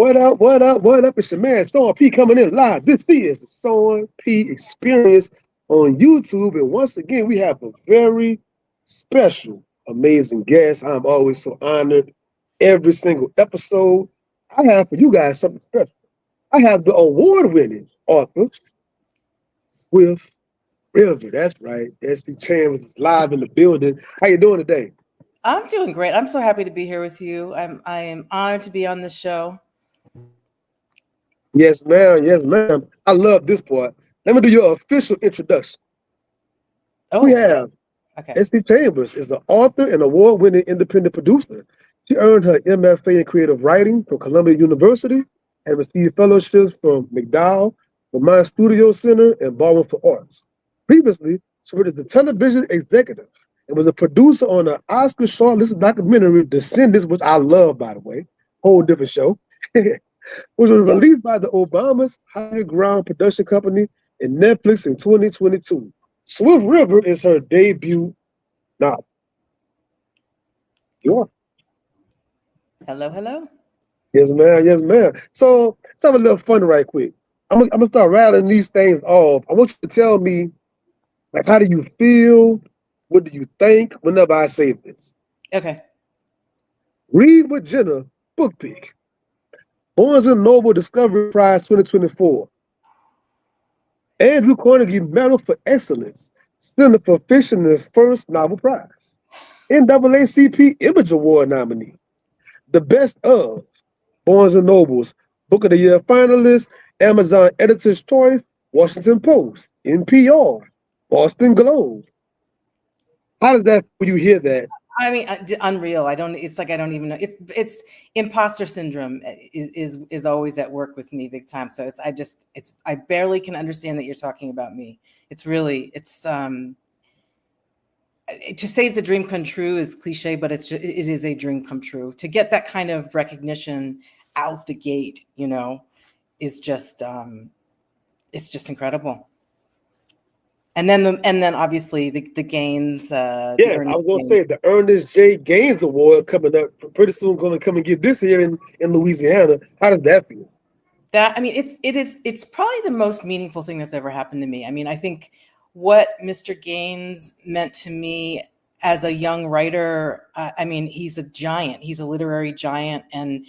What up? What up? What up? It's your man Sean P coming in live. This is the Sean P Experience on YouTube, and once again we have a very special, amazing guest. I'm always so honored. Every single episode, I have for you guys something special. I have the award-winning author with River. That's right. Essie Chambers is live in the building. How you doing today? I'm doing great. I'm so happy to be here with you. I am honored to be on this show. Yes, ma'am. Yes, ma'am. I love this part. Let me do your official introduction. We Oh, have okay. Essie Chambers is an author and award-winning independent producer. She earned her MFA in creative writing from Columbia University and received fellowships from McDowell, Vermont Studio Center, and Baldwin for Arts. Previously, she was the television executive and was a producer on an Oscar shortlisted documentary, Descendants, which I love, by the way, whole different show, which was Yep. released by the Obamas Higher Ground Production Company and Netflix in 2022. Swift River is her debut novel. Sure. Hello, hello. Yes, ma'am. Yes, ma'am. So let's have a little fun right quick. I'm gonna start rattling these things off. I want you to tell me, like, how do you feel? What do you think whenever I say this? Okay. Read with Jenna, book pick. Barnes and Noble Discovery Prize 2024. Andrew Carnegie Medal for Excellence, Center for Fiction in his first novel prize. NAACP Image Award nominee. The Best of Barnes and Noble's Book of the Year finalist, Amazon Editor's Choice, Washington Post, NPR, Boston Globe. How does that when you hear that? I mean, unreal. I don't. It's like I don't even know. It's imposter syndrome is always at work with me big time. So it's I barely can understand that you're talking about me. It's really to say it's a dream come true is cliche, but it is a dream come true. To get that kind of recognition out the gate, is just it's just incredible. And then obviously the Gaines, the Yes, I Ernest was gonna J. say the Ernest J. Gaines Award coming up pretty soon. Going to come and get this here in Louisiana. How does that feel? That I mean, it's probably the most meaningful thing that's ever happened to me. I mean, I think what Mr. Gaines meant to me as a young writer. I mean, he's a giant. He's a literary giant, and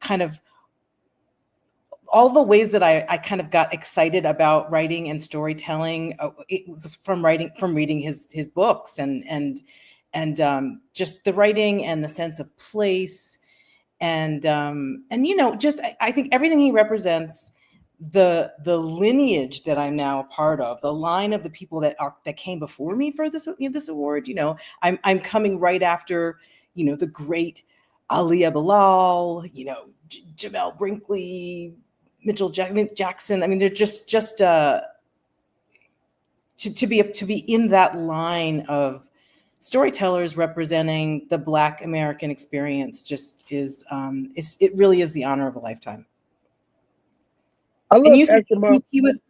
kind of all the ways that I kind of got excited about writing and storytelling, it was from reading his books and just the writing and the sense of place and just I think everything he represents, the lineage that I'm now a part of, the line of the people that came before me for this award. I'm coming right after the great Ali Bilal, Jamel Brinkley, Jackson. I mean, they're just to be in that line of storytellers representing the Black American experience just is it really is the honor of a lifetime. I And love you said asking my.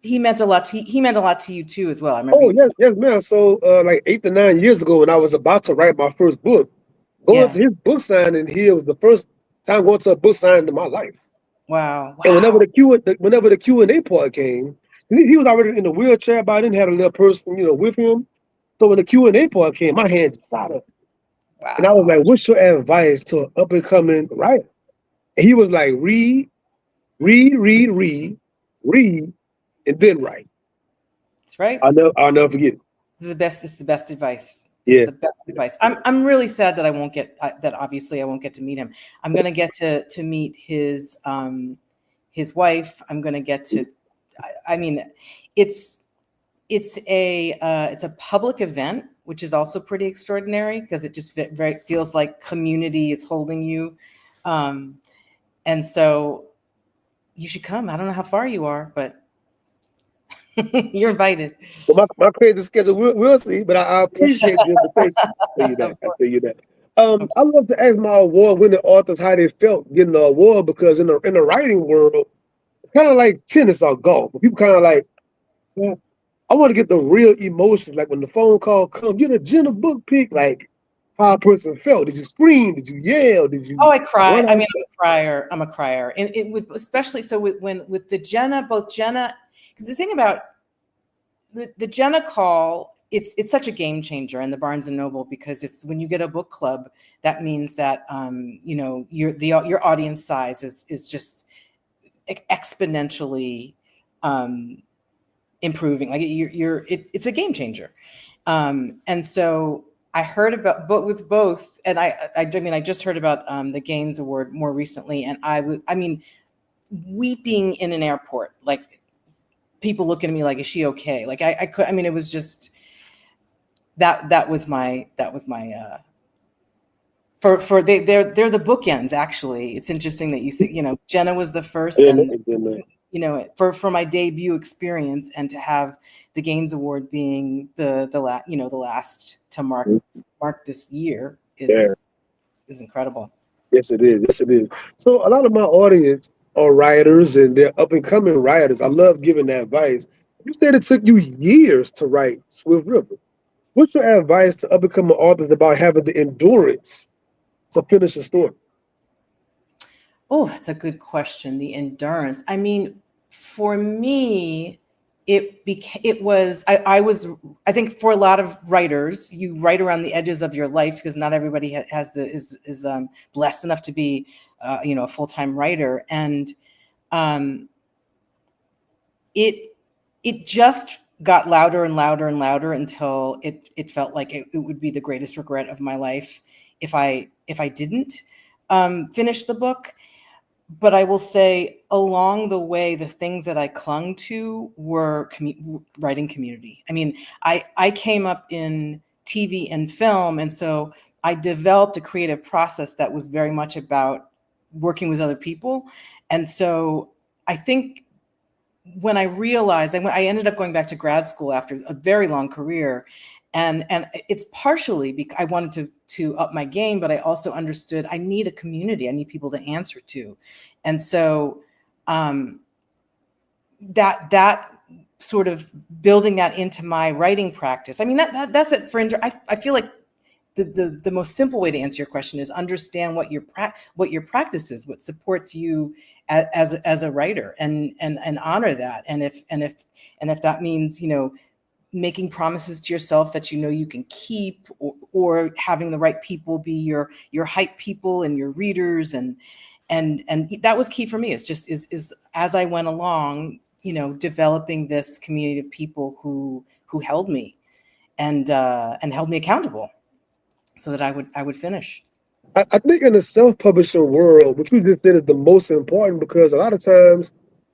he meant a lot he meant a lot to you too as well. I remember Oh you. yes, yes, ma'am. So like 8 to 9 years ago, when I was about to write my first book, going to Yeah. his book signing here was the first time going to a book signing in my life. Wow. And Wow. whenever the Q&A part came, he was already in the wheelchair, but I didn't have a little person, with him. So when the Q&A part came, my hand just started. And I was Wow. like, what's your advice to an up and coming writer? And he was like, read, read, read, read, read, and then write. That's right. I'll never forget it. This is the best. It's the best advice. It's Yeah. the best advice. I'm really sad that I won't get that. Obviously, I won't get to meet him. I'm gonna get to meet his wife. I'm gonna get to. I mean, it's it's a public event, which is also pretty extraordinary because it just very feels like community is holding you, um, and so you should come. I don't know how far you are, but you're invited. But my crazy schedule, we'll see. But I appreciate the invitation. I tell you that. Of I course. tell you that. I love to ask my award-winning authors how they felt getting the award because in the writing world, kind of like tennis or golf. People kind of like, I want to get the real emotions. Like when the phone call comes, get a Jenna book pick. Like, how a person felt. Did you scream? Did you yell? Did Oh, you I cry. run I out? mean, I'm a crier. I'm a crier, and it with especially so with the Jenna, both Jenna, because the thing about the Jenna call, it's such a game changer in the Barnes and Noble, because it's when you get a book club, that means that your audience size is just exponentially um, improving. Like it's a game changer. And so I heard about, but with both, and I mean, I just heard about the Gaines Award more recently, and I mean, weeping in an airport, like people looking at me like, is she okay? Like I could, I mean, it was just that was my for they're the bookends. Actually, it's interesting that you say, Jenna was the first, and And then, for my debut experience, and to have the Gaines Award being the last to mark this year yeah, is incredible. yes, it is. Yes, it is. So a lot of my audience are writers and they're up and coming writers. I love giving that advice. You said it took you years to write Swift River. What's your advice to up and coming authors about having the endurance to finish a story? Oh, that's a good question. The endurance. I mean, for me, I think for a lot of writers, you write around the edges of your life, because not everybody is blessed enough to be a full-time writer, and um, it it just got louder and louder and louder until it felt like it would be the greatest regret of my life if I didn't finish the book. But I will say, along the way, the things that I clung to were writing community. I mean, I came up in TV and film, and so I developed a creative process that was very much about working with other people. And so I think when I realized, I ended up going back to grad school after a very long career, and it's partially because I wanted to up my game, but I also understood I need a community, I need people to answer to, and so um, that sort of building that into my writing practice. I mean, that's it for. I feel like the most simple way to answer your question is understand what your practice is, what supports you as a writer, and honor that. And if that means making promises to yourself that you can keep, or having the right people be your hype people and your readers, and that was key for me. It's just is as I went along, developing this community of people who held me and held me accountable, so that I would finish. I think in the self-publishing world, what you just did is the most important because a lot of times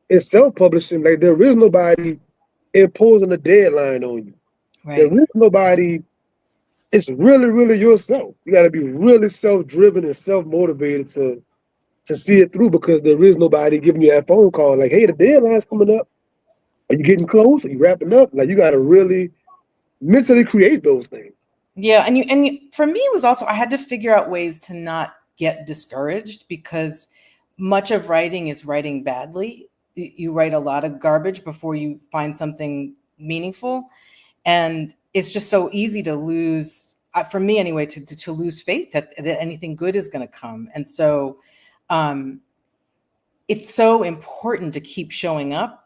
in self-publishing, like there is nobody imposing a deadline on you. There Right. is nobody. It's really, really yourself. You got to be really self-driven and self-motivated to see it through because there is nobody giving you that phone call like, "Hey, the deadline's coming up. Are you getting close? Are you wrapping up?" Like you got to really mentally create those things. Yeah, for me, it was also, I had to figure out ways to not get discouraged, because much of writing is writing badly. You write a lot of garbage before you find something meaningful, and it's just so easy to lose, for me anyway, to lose faith that anything good is going to come. And so um, it's so important to keep showing up.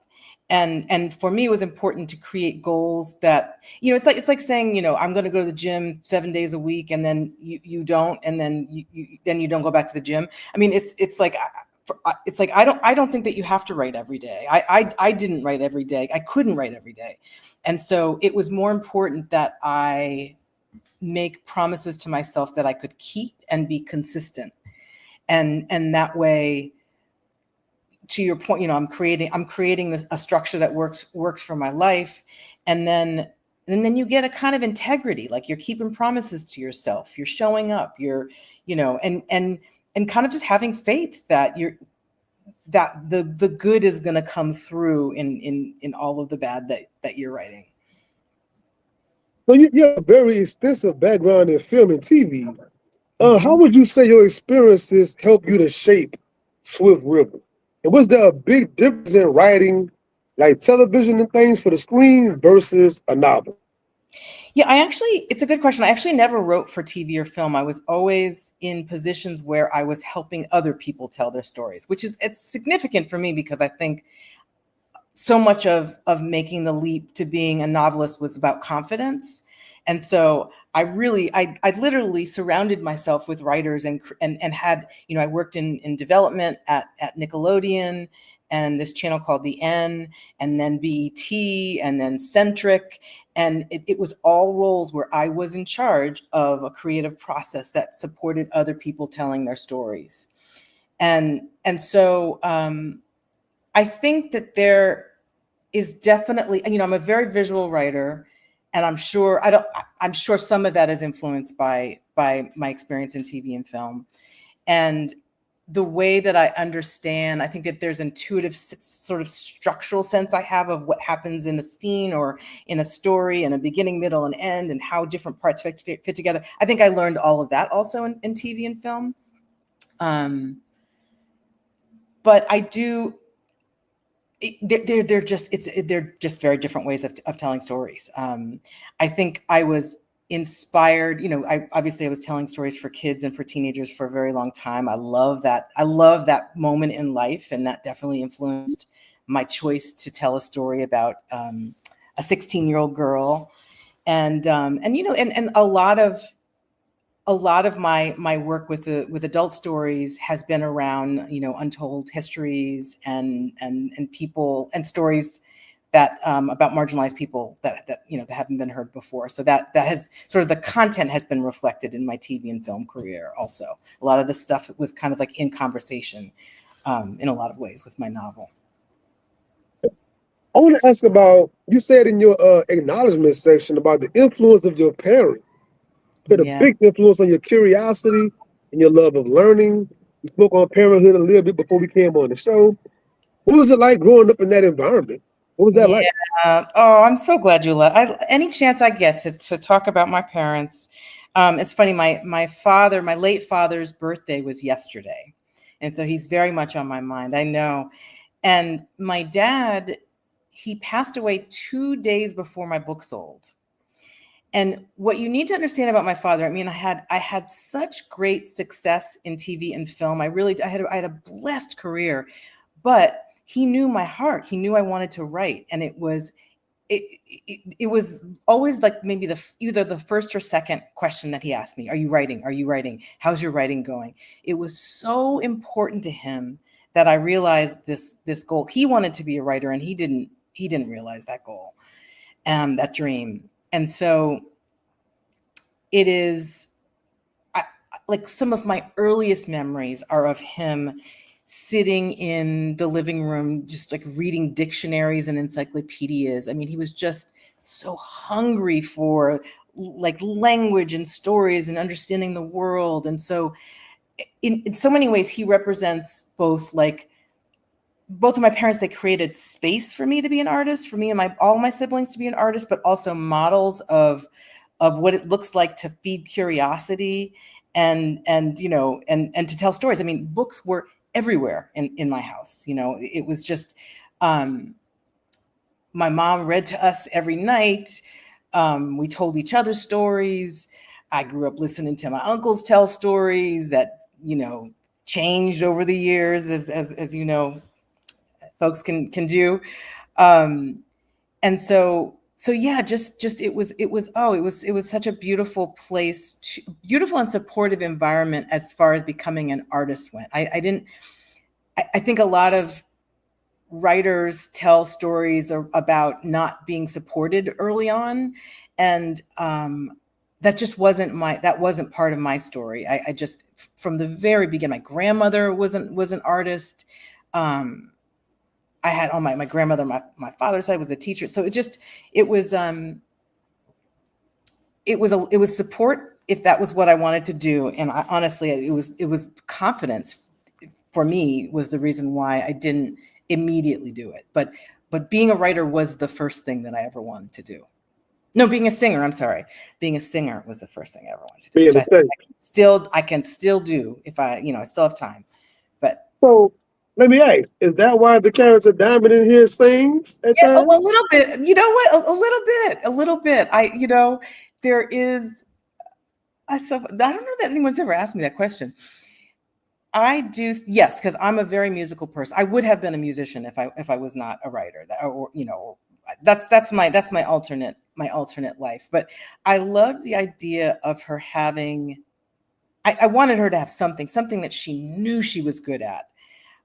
And for me, it was important to create goals that, it's like saying, I'm going to go to the gym 7 days a week, and then you don't, and then you don't go back to the gym. I mean, it's like I don't think that you have to write every day. I didn't write every day. I couldn't write every day. And so it was more important that I make promises to myself that I could keep and be consistent. And that way, to your point, I'm creating a structure that works for my life. And then you get a kind of integrity, like you're keeping promises to yourself, you're showing up, and kind of just having faith that the good is going to come through in all of the bad that you're writing. So you have a very extensive background in film and TV. How Mhm. would you say your experiences help you to shape Swift River? And was there a big difference in writing, like television and things for the screen versus a novel? Yeah, it's a good question. I actually never wrote for TV or film. I was always in positions where I was helping other people tell their stories, which it's significant for me because I think so much of making the leap to being a novelist was about confidence. And so I literally surrounded myself with writers and had, I worked in development at Nickelodeon and this channel called The N, and then BET, and then Centric. And it was all roles where I was in charge of a creative process that supported other people telling their stories. And so I think that there is definitely, I'm a very visual writer, and I'm sure some of that is influenced by my experience in TV and film. And the way that I understand, I think that there's intuitive sort of structural sense I have of what happens in a scene or in a story, and a beginning, middle, and end, and how different parts fit together. I think I learned all of that also in TV and film. But I do, they're just very different ways of telling stories. I think I was inspired, I was telling stories for kids and for teenagers for a very long time. I love that moment in life, and that definitely influenced my choice to tell a story about a 16-year-old girl. And a lot of my work with adult stories has been around, untold histories and people and stories that about marginalized people that haven't been heard before. So that has sort of, the content has been reflected in my TV and film career. Also, a lot of the stuff was kind of like in conversation in a lot of ways with my novel. I want to ask about, you said in your acknowledgement section about the influence of your parents. Had a Yeah. big influence on your curiosity and your love of learning. We spoke on parenthood a little bit before we came on the show. What was it like growing up in that environment? What was that like? Yeah. Oh, I'm so glad you let. Any chance I get to talk about my parents. It's funny. My late father's birthday was yesterday, and so he's very much on my mind. I know. And my dad, he passed away 2 days before my book sold. And what you need to understand about my father, I had such great success in TV and film. I had a blessed career, but he knew my heart. He knew I wanted to write, and it was always like maybe either the first or second question that he asked me: "Are you writing? Are you writing? How's your writing going?" It was so important to him that I realized this goal. He wanted to be a writer, and he didn't realize that goal, that dream. And so it is, like, some of my earliest memories are of him sitting in the living room, just like reading dictionaries and encyclopedias. He was just so hungry for like language and stories and understanding the world. And so in so many ways, he represents both of my parents. They created space for me to be an artist, for me and all my siblings to be an artist, but also models of what it looks like to feed curiosity and to tell stories. Books were everywhere in my house. It was just, my mom read to us every night. We told each other stories. I grew up listening to my uncles tell stories that, changed over the years, as folks can do. And so yeah, just it was such a beautiful place, beautiful and supportive environment as far as becoming an artist went. I think a lot of writers tell stories about not being supported early on, and that wasn't part of my story. I just, from the very beginning, my grandmother was an artist. I had my grandmother, my father's side, was a teacher. So it was support if that was what I wanted to do. And honestly, it was confidence for me was the reason why I didn't immediately do it. But being a writer was the first thing that I ever wanted to do. No, being a singer. I'm sorry. Being a singer was the first thing I ever wanted to do, which I can still do if I still have time. But So Let me ask, is that why the character Diamond in here sings at Yeah, times? a little bit. You know what? A little bit. A little bit. There is. I don't know that anyone's ever asked me that question. I do, yes, because I'm a very musical person. I would have been a musician if I was not a writer. That's my alternate life. But I love the idea of her having. I wanted her to have something that she knew she was good at.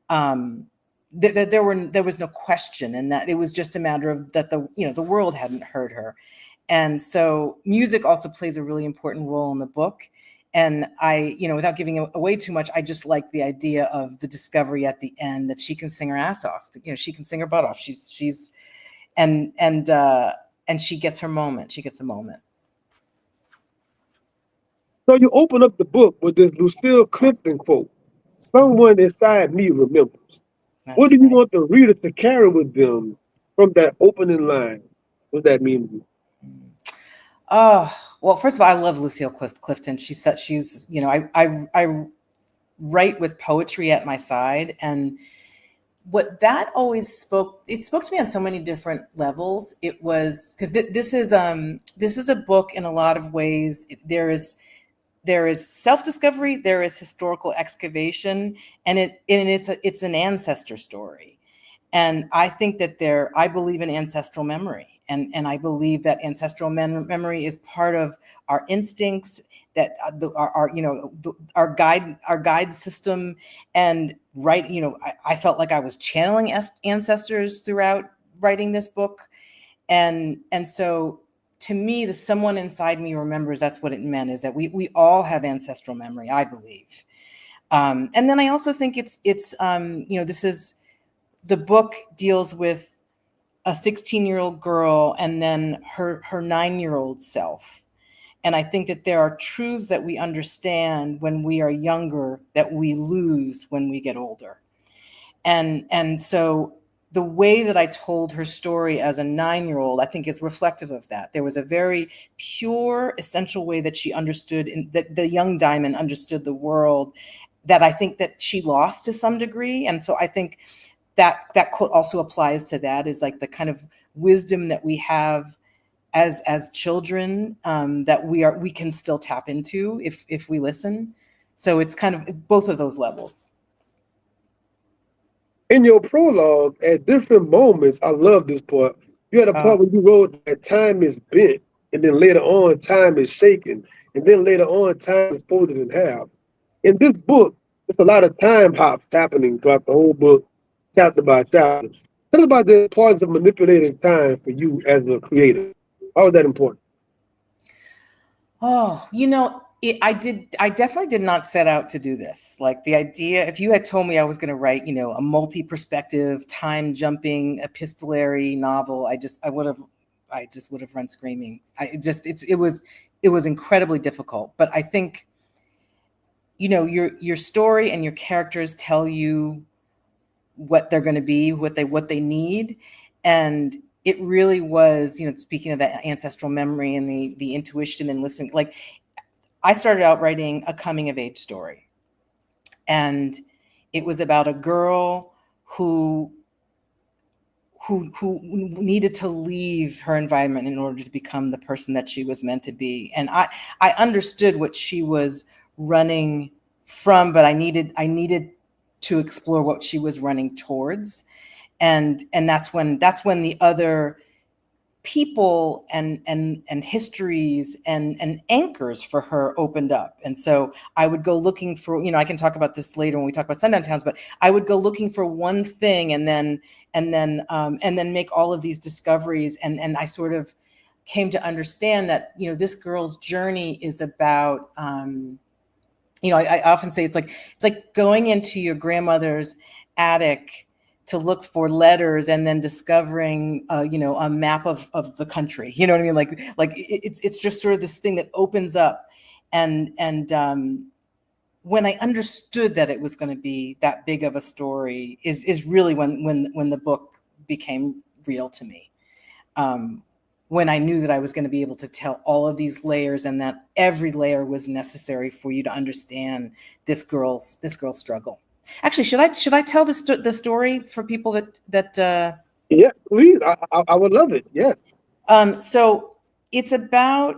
Um, that there was no question, and that it was just a matter of that the world hadn't heard her. And so music also plays a really important role in the book. And without giving away too much, I just like the idea of the discovery at the end that she can sing her ass off. She can sing her butt off. She's and she gets her moment. She gets a moment. So you open up the book with this Lucille Clifton quote. Someone inside me remembers. What do That's you right. want the reader to carry with them from that opening line? What does that mean to you? Oh, well, first of all, I love Lucille Clifton. I write with poetry at my side, and what that always spoke to me on so many different levels. It was because this is a book in a lot of ways. There is self-discovery, there is historical excavation, and it's an ancestor story. And I think that I believe in ancestral memory. And I believe that ancestral memory is part of our instincts, that our guide system. And I felt like I was channeling ancestors throughout writing this book. And so to me, the someone inside me remembers, that's what it meant, is that we all have ancestral memory, I believe. And then I also think this is the book deals with a 16-year-old girl and then her 9-year-old self. And I think that there are truths that we understand when we are younger that we lose when we get older. And so the way that I told her story as a 9-year-old, I think, is reflective of that. There was a very pure, essential way that she understood, that the young Diamond understood the world, that I think that she lost to some degree. And so I think that quote also applies to that, is like the kind of wisdom that we have as children, that we can still tap into if we listen. So it's kind of both of those levels. In your prologue, at different moments, I love this part. You had a Uh, part where you wrote that time is bent, and then later on, time is shaken, and then later on, time is folded in half. In this book, there's a lot of time hops happening throughout the whole book, chapter by chapter. Tell us about the importance of manipulating time for you as a creator. How is that important? Oh, I definitely did not set out to do this. Like, the idea, if you had told me I was going to write, a multi-perspective, time-jumping, epistolary novel, I just would have run screaming. It was incredibly difficult. But I think, your story and your characters tell you what they're going to be, what they need. And it really was, speaking of that ancestral memory and the intuition and listening, like, I started out writing a coming of age story. And it was about a girl who needed to leave her environment in order to become the person that she was meant to be. And I understood what she was running from, but I needed to explore what she was running towards. And that's when the other people and histories and anchors for her opened up. And so I would go looking for, I can talk about this later when we talk about sundown towns, but I would go looking for one thing, and then make all of these discoveries. And I sort of came to understand that, this girl's journey is about, I often say it's like going into your grandmother's attic to look for letters, and then discovering, a map of the country. You know what I mean? It's just sort of this thing that opens up. And when I understood that it was going to be that big of a story, is really when the book became real to me. When I knew that I was going to be able to tell all of these layers, and that every layer was necessary for you to understand this girl's struggle. Actually, should I tell the story for people that Yeah, please. I would love it. Yeah. so it's about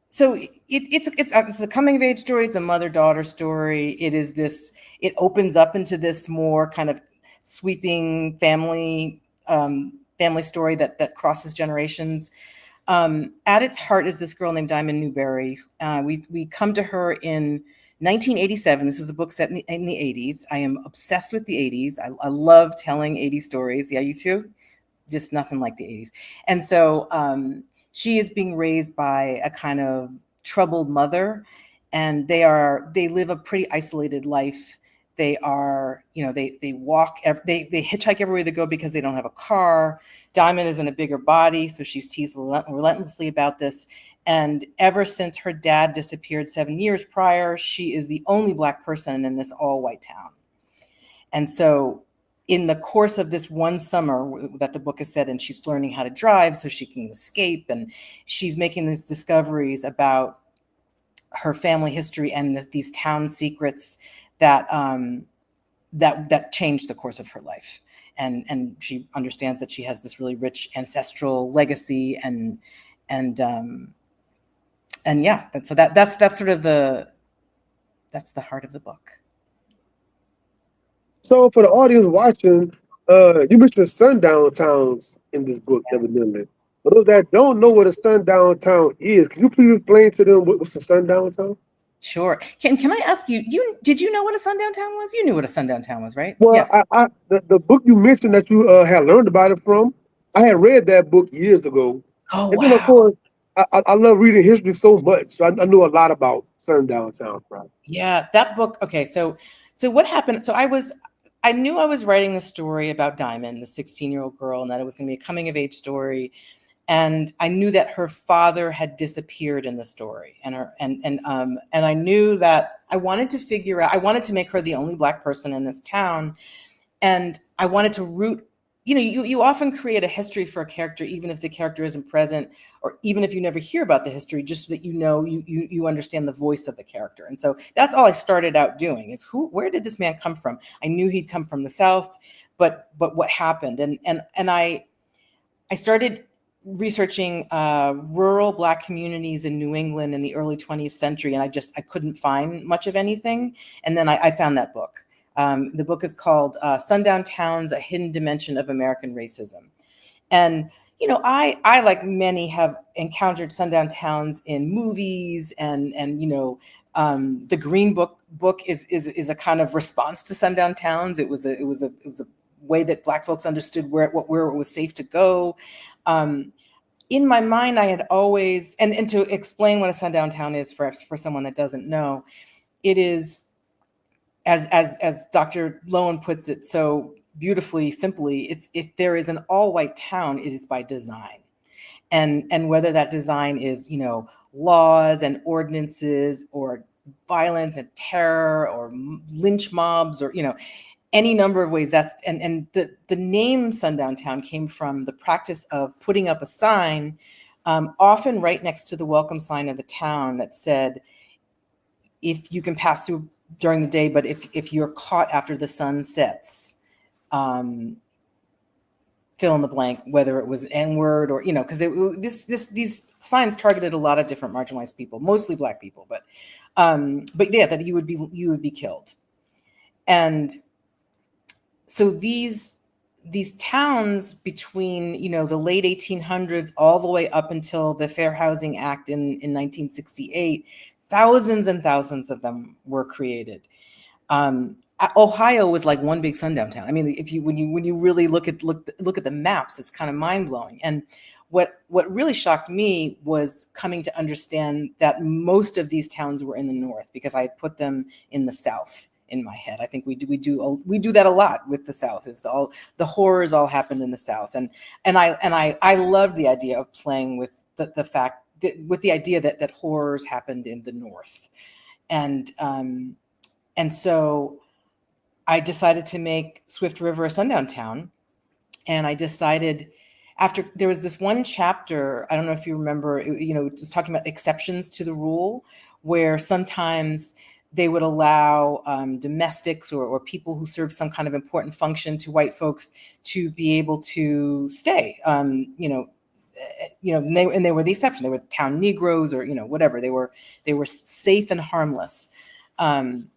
so it's a coming of age story. It's a mother-daughter story. It opens up into this more kind of sweeping family story that crosses generations. At its heart is this girl named Diamond Newberry. We come to her in 1987. This is a book set in the 80s. I am obsessed with the 80s. I love telling 80s stories. Yeah, you too? Just nothing like the 80s. And so she is being raised by a kind of troubled mother, and they live a pretty isolated life. They are, they walk, they hitchhike everywhere they go because they don't have a car. Diamond is in a bigger body, so she's teased relentlessly about this. And ever since her dad disappeared 7 years prior, she is the only Black person in this all-white town. And so in the course of this one summer that the book is set in, she's learning how to drive so she can escape. And she's making these discoveries about her family history and these town secrets that changed the course of her life. And she understands that she has this really rich ancestral legacy and yeah. And so that's sort of that's the heart of the book. So for the audience watching, you mentioned sundown towns in this book, evidently. For those that don't know what a sundown town is, can you please explain to them what's a sundown town? Sure. Can I ask you? Did you know what a sundown town was? You knew what a sundown town was, right? Well, Yeah. the book you mentioned that you had learned about it from, I had read that book years ago, Oh and then of wow. course I love reading history so much, so I knew a lot about sundown towns, right? Yeah, that book. Okay, so what happened? So I knew I was writing the story about Diamond, the 16-year-old girl, and that it was going to be a coming of age story. And I knew that her father had disappeared in the story, and I knew that I wanted to figure out. I wanted to make her the only Black person in this town, and I wanted to root. You often create a history for a character, even if the character isn't present, or even if you never hear about the history, just so that you understand the voice of the character. And so that's all I started out doing: is where did this man come from? I knew he'd come from the South, but what happened? And I started researching rural Black communities in New England in the early 20th century, and I couldn't find much of anything. And then I found that book. The book is called Sundown Towns, A Hidden Dimension of American Racism. And, I, like many, have encountered sundown towns in movies and the Green Book is a kind of response to sundown towns. It was a way that Black folks understood where it was safe to go. In my mind, I had always, and to explain what a sundown town is for someone that doesn't know, it is, as Dr. Lowen puts it so beautifully, simply, it's if there is an all-white town, it is by design. And whether that design is, laws and ordinances or violence and terror or lynch mobs or, any number of ways. And the name Sundown Town came from the practice of putting up a sign, often right next to the welcome sign of the town, that said, if you can pass through during the day, but if you're caught after the sun sets, fill in the blank, whether it was N-word or, because these signs targeted a lot of different marginalized people, mostly Black people, but yeah, that you would be killed. And so these towns between, the late 1800s all the way up until the Fair Housing Act in 1968, thousands and thousands of them were created. Ohio was like one big sundown town. I mean, when you really look at the maps, it's kind of mind blowing. And what really shocked me was coming to understand that most of these towns were in the North, because I had put them in the South in my head. I think we do that a lot with the South. Is all the horrors all happened in the South, and I loved the idea of playing with the fact that, with the idea that horrors happened in the North, and so I decided to make Swift River a sundown town. And I decided, after there was this one chapter, I don't know if you remember, it was talking about exceptions to the rule, where sometimes they would allow domestics or people who served some kind of important function to white folks to be able to stay. And they were the exception. They were town Negroes or whatever. They were safe and harmless. And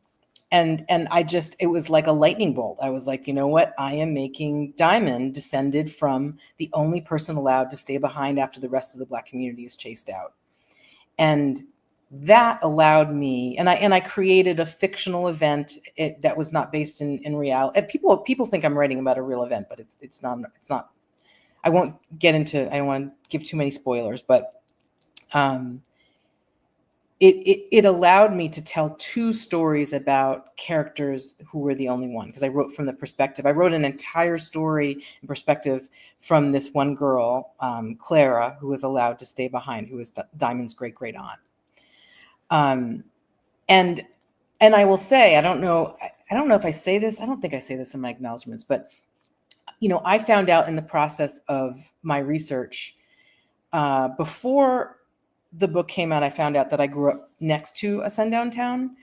it was like a lightning bolt. I was like, you know what? I am making Diamond descended from the only person allowed to stay behind after the rest of the Black community is chased out. And that allowed me, and I created a fictional event that was not based in reality. People think I'm writing about a real event, but it's not. I won't get into. I don't want to give too many spoilers, but it allowed me to tell two stories about characters who were the only one, because I wrote from the perspective. I wrote an entire story in perspective from this one girl, Clara, who was allowed to stay behind, who was Diamond's great aunt. And I will say, I don't know if I say this. I don't think I say this in my acknowledgments, but I found out in the process of my research, before the book came out, I found out that I grew up next to a sundown town.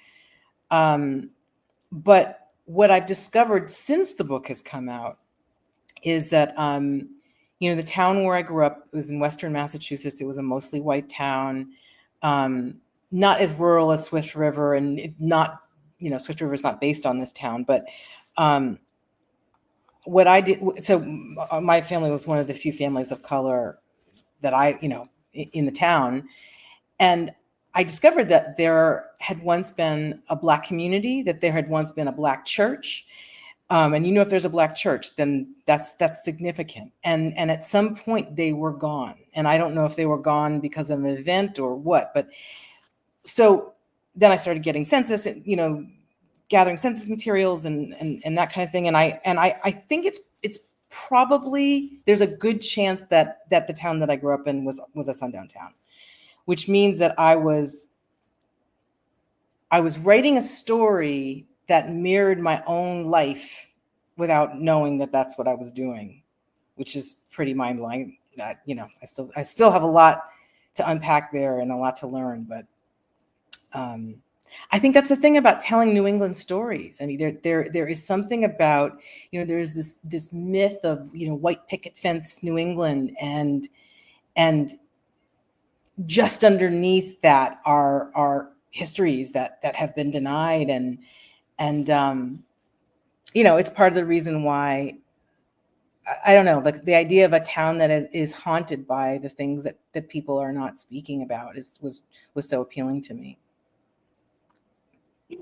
But what I've discovered since the book has come out is that, the town where I grew up was in Western Massachusetts. It was a mostly white town, not as rural as Swift River, and Swift River is not based on this town, but what I did, so my family was one of the few families of color that in the town. And I discovered that there had once been a Black community, that there had once been a Black church. And if there's a Black church, then that's significant. And at some point they were gone. And I don't know if they were gone because of an event or what, but so then I started getting census, gathering census materials and that kind of thing. And I think it's probably, there's a good chance that the town that I grew up in was a sundown town, which means that I was writing a story that mirrored my own life without knowing that that's what I was doing, which is pretty mind-blowing. That I still have a lot to unpack there and a lot to learn, but I think that's the thing about telling New England stories. I mean, there is something about, there's this myth of, white picket fence New England, and just underneath that are histories that have been denied, and it's part of the reason why, I don't know, like the idea of a town that is haunted by the things that people are not speaking about was so appealing to me.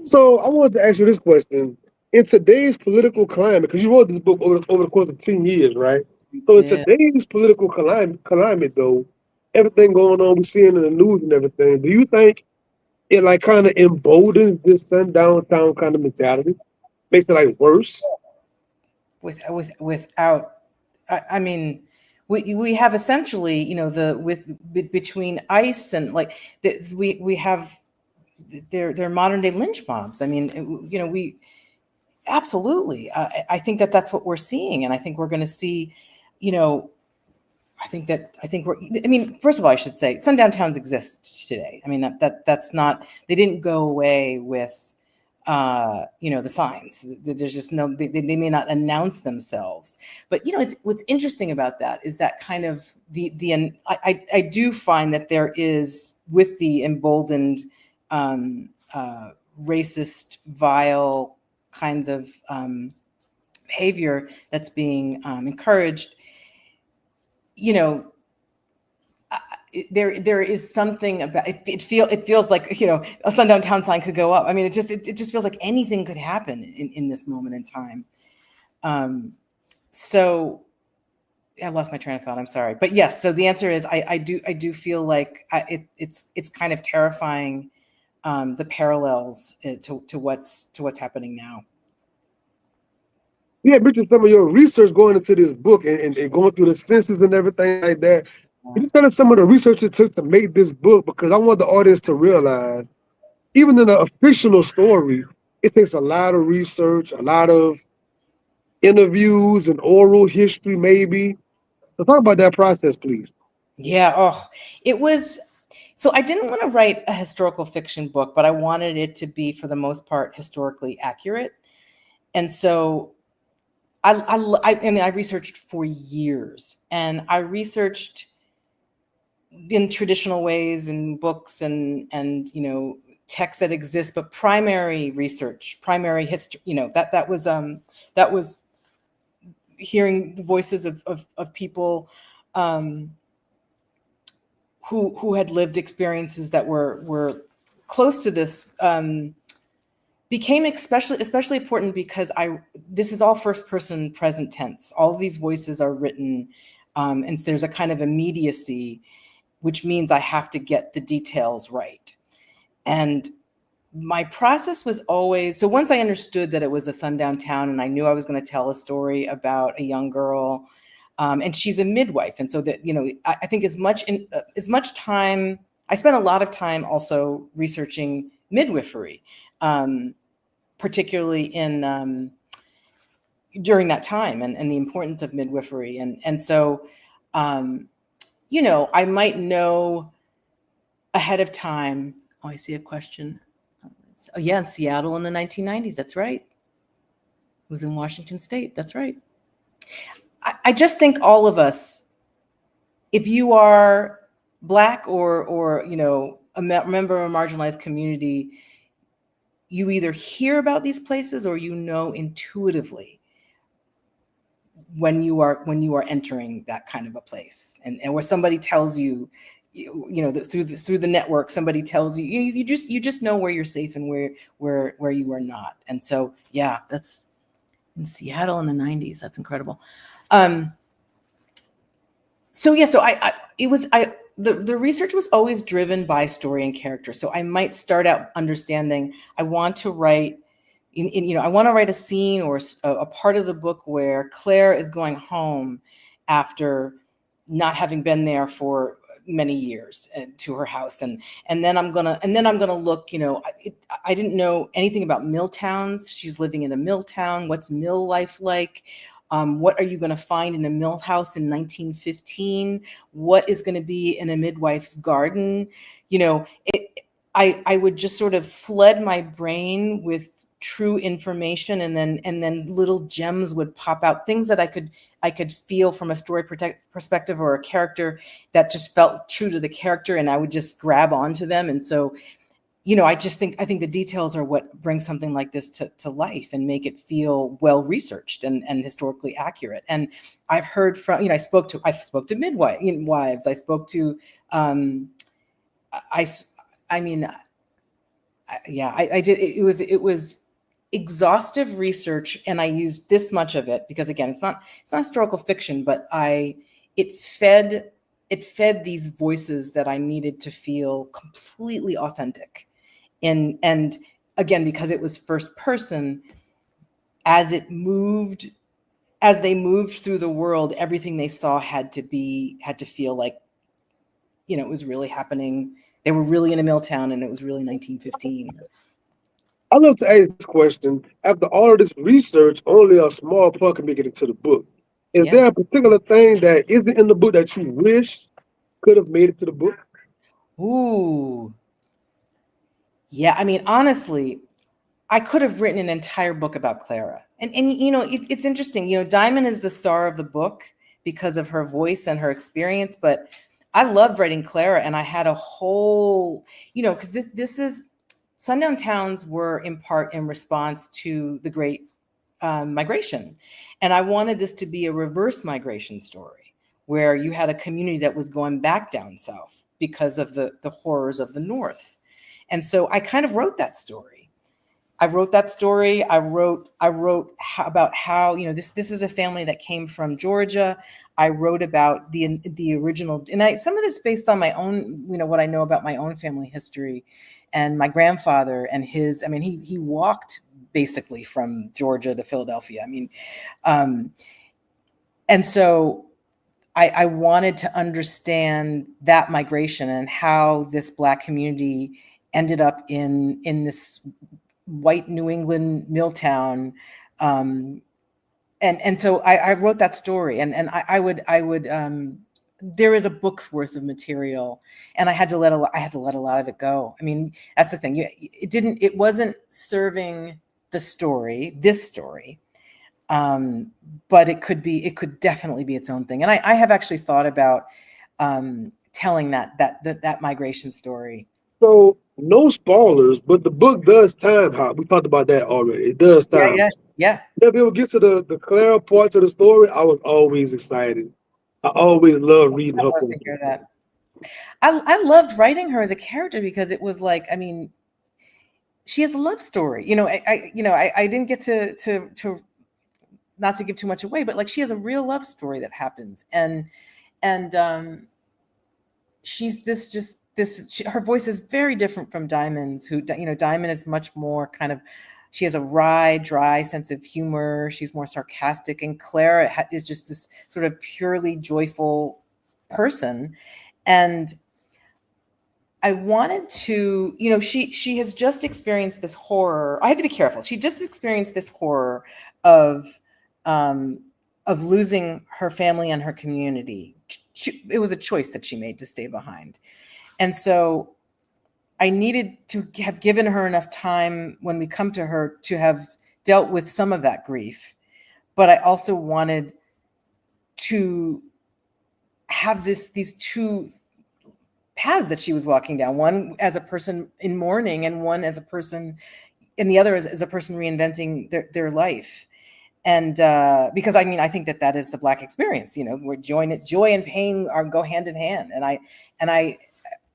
So I wanted to ask you this question. In today's political climate, because you wrote this book over the course of 10 years, right? So in Yeah. today's political climate though, everything going on, we're seeing in the news and everything, do you think it like kind of emboldens this sundown town kind of mentality? Makes it like worse? Without, I mean, we have essentially, between ICE and we have they're modern day lynch mobs. I mean, we absolutely. I think that's what we're seeing, and I think we're going to see. I think we're. I mean, first of all, I should say sundown towns exist today. I mean that's not. They didn't go away with, the signs. There's just no. They may not announce themselves, but it's what's interesting about that is that kind of I do find that there is, with the emboldened, racist, vile kinds of behavior that's being encouraged. There is something about it. It feels like a sundown town sign could go up. I mean, it just feels like anything could happen in this moment in time. So I lost my train of thought. I'm sorry, but yes. So the answer is I do feel like it's kind of terrifying, the parallels to what's happening now. You had mentioned some of your research going into this book and going through the census and everything like that. Can you tell us some of the research it took to make this book? Because I want the audience to realize, even in a fictional story, it takes a lot of research, a lot of interviews and oral history, maybe. So talk about that process, please. Yeah. Oh, it was. So I didn't want to write a historical fiction book, but I wanted it to be, for the most part, historically accurate. And so I researched for years, and I researched in traditional ways in books and texts that exist, but primary research, primary history, that was hearing the voices of people who had lived experiences that were close to this, became especially important because this is all first person present tense. All of these voices are written, and so there's a kind of immediacy, which means I have to get the details right. And my process was always, so once I understood that it was a sundown town and I knew I was going to tell a story about a young girl, and she's a midwife. And so that, I think as much time, I spent a lot of time also researching midwifery, particularly during that time, and the importance of midwifery. And so, I might know ahead of time. Oh, I see a question. Oh, yeah, in Seattle in the 1990s. That's right. It was in Washington State. That's right. I just think all of us, if you are Black or a member of a marginalized community, you either hear about these places or intuitively when you are entering that kind of a place, and where somebody tells you, through the network, somebody tells you, you just know where you're safe and where you are not. And so, yeah, that's in Seattle in the 90s. That's incredible. So yeah, the research was always driven by story and character. So I might start out understanding I want to write, I want to write a scene or a part of the book where Claire is going home after not having been there for many years, to her house, and then I'm gonna look. I didn't know anything about mill towns. She's living in a mill town. What's mill life like? What are you going to find in a mill house in 1915? What is going to be in a midwife's garden? I would just sort of flood my brain with true information, and then little gems would pop out, things that I could feel from a story perspective, or a character that just felt true to the character, and I would just grab onto them. And so, I think the details are what bring something like this to life and make it feel well researched and historically accurate. And I've heard from, I spoke to midwives. I spoke to, I did. It was exhaustive research, and I used this much of it because, again, it's not historical fiction, but it fed these voices that I needed to feel completely authentic. And again, because it was first person, as they moved through the world, everything they saw had to feel like, it was really happening. They were really in a mill town, and it was really 1915. I love to ask this question. After all of this research, only a small part can make it into the book. Is Yeah. there a particular thing that isn't in the book that you wish could have made it to the book? Ooh. Yeah, honestly, I could have written an entire book about Clara. And it's interesting. Diamond is the star of the book because of her voice and her experience, but I loved writing Clara, and I had a whole, because this is, sundown towns were in part in response to the Great Migration, and I wanted this to be a reverse migration story where you had a community that was going back down south because of the horrors of the North. And so I kind of wrote that story. I wrote about how, this is a family that came from Georgia. I wrote about the original, and some of this based on my own, what I know about my own family history, and my grandfather and his. He walked basically from Georgia to Philadelphia. And so I wanted to understand that migration and how this Black community ended up in this white New England mill town. And so I wrote that story, and I would there is a book's worth of material, and I had to let a lot of it go. I mean, that's the thing. It wasn't serving this story. But it could definitely be its own thing. And I have actually thought about telling that migration story. So no spoilers, but the book does time hop. We talked about that already. It does Yeah, time. yeah. If it would get to the Clara parts of the story, I was always excited. I always loved reading I her love books. to hear that. I loved writing her as a character because it was like, I mean, she has a love story. I didn't get to not to give too much away, but like she has a real love story that happens, and she's her voice is very different from Diamond's. Diamond is much more kind of, she has a wry, dry sense of humor. She's more sarcastic, and Clara is just this sort of purely joyful person. And I wanted to, she has just experienced this horror. I had to be careful. She just experienced this horror of um, of losing her family and her community. It was a choice that she made to stay behind, and so I needed to have given her enough time when we come to her to have dealt with some of that grief. But I also wanted to have these two paths that she was walking down, one as a person in mourning and one as a person, and the other as a person reinventing their life. And because I think that is the Black experience, where joy and pain go hand in hand. And